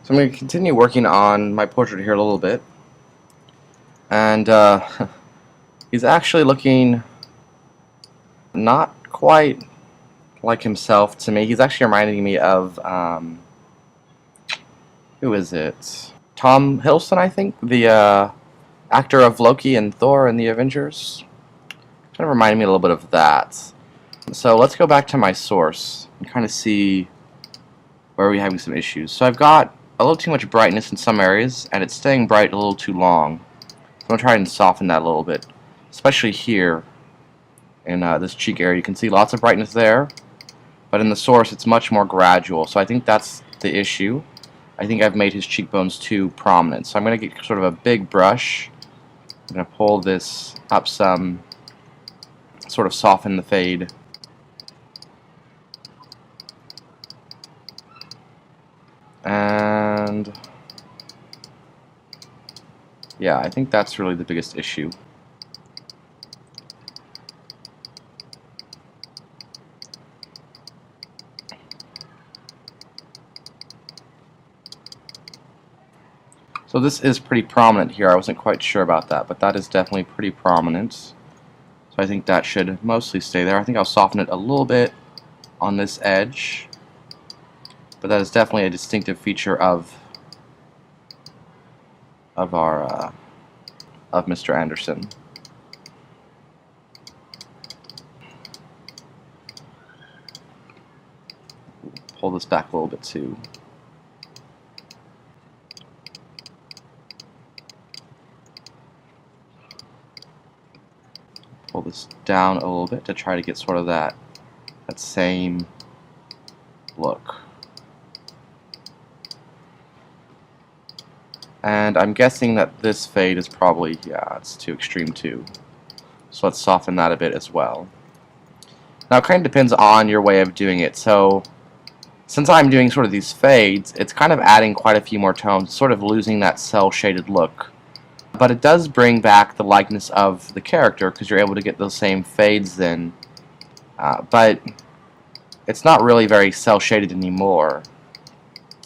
So I'm going to continue working on my portrait here a little bit, and he's actually looking not quite like himself to me. He's actually reminding me of, who is it? Tom Hiddleston, I think, the actor of Loki and Thor and the Avengers. Kind of reminded me a little bit of that. So let's go back to my source and kind of see where we're having some issues. So I've got a little too much brightness in some areas, and it's staying bright a little too long. So I'm going to try and soften that a little bit, especially here in this cheek area. You can see lots of brightness there, but in the source it's much more gradual. So I think that's the issue. I think I've made his cheekbones too prominent. So I'm going to get sort of a big brush. I'm going to pull this up some, sort of soften the fade. And yeah, I think that's really the biggest issue. So this is pretty prominent here. I wasn't quite sure about that, but that is definitely pretty prominent. So I think that should mostly stay there. I think I'll soften it a little bit on this edge, but that is definitely a distinctive feature of Mr. Anderson. Pull this back a little bit too. Pull this down a little bit to try to get sort of that same look. And I'm guessing that this fade is probably, yeah, it's too extreme too. So let's soften that a bit as well. Now it kind of depends on your way of doing it. So since I'm doing sort of these fades, it's kind of adding quite a few more tones, sort of losing that cell shaded look. But it does bring back the likeness of the character because you're able to get those same fades then. But it's not really very cell shaded anymore.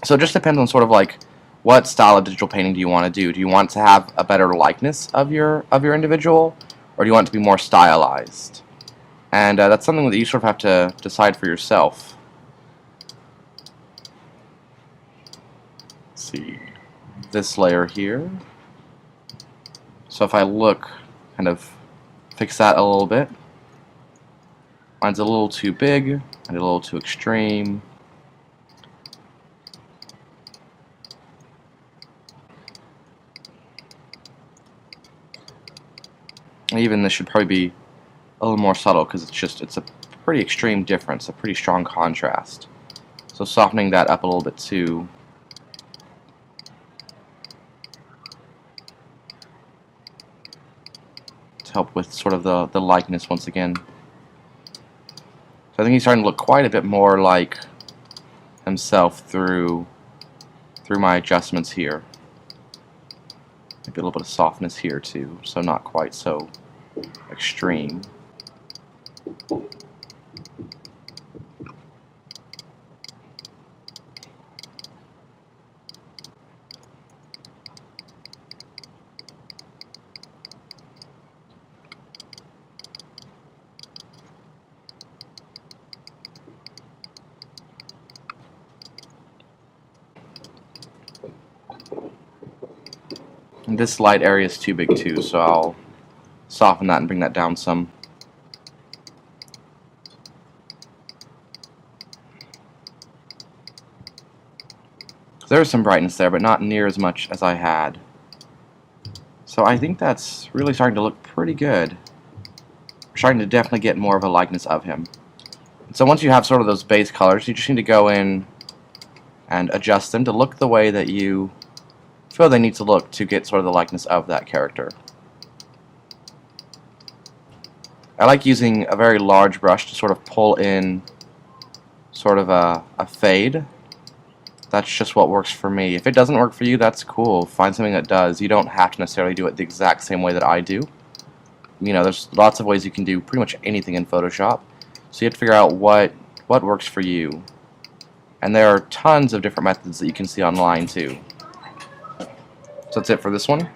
So it just depends on sort of like what style of digital painting do you want to do. Do you want to have a better likeness of your individual, or do you want it to be more stylized? And that's something that you sort of have to decide for yourself. Let's see this layer here. So if I look, kind of fix that a little bit. Mine's a little too big and a little too extreme. Even this should probably be a little more subtle because it's a pretty extreme difference, a pretty strong contrast. So softening that up a little bit too. To help with sort of the likeness once again. So I think he's starting to look quite a bit more like himself through my adjustments here. Maybe a little bit of softness here too, so not quite so extreme. And this light area is too big too, so I'll soften that and bring that down some. There's some brightness there, but not near as much as I had. So I think that's really starting to look pretty good. We're starting to definitely get more of a likeness of him. So once you have sort of those base colors, you just need to go in and adjust them to look the way that you feel they need to look to get sort of the likeness of that character. I like using a very large brush to sort of pull in sort of a fade. That's just what works for me. If it doesn't work for you, that's cool. Find something that does. You don't have to necessarily do it the exact same way that I do. You know, there's lots of ways you can do pretty much anything in Photoshop. So you have to figure out what works for you. And there are tons of different methods that you can see online too. So that's it for this one.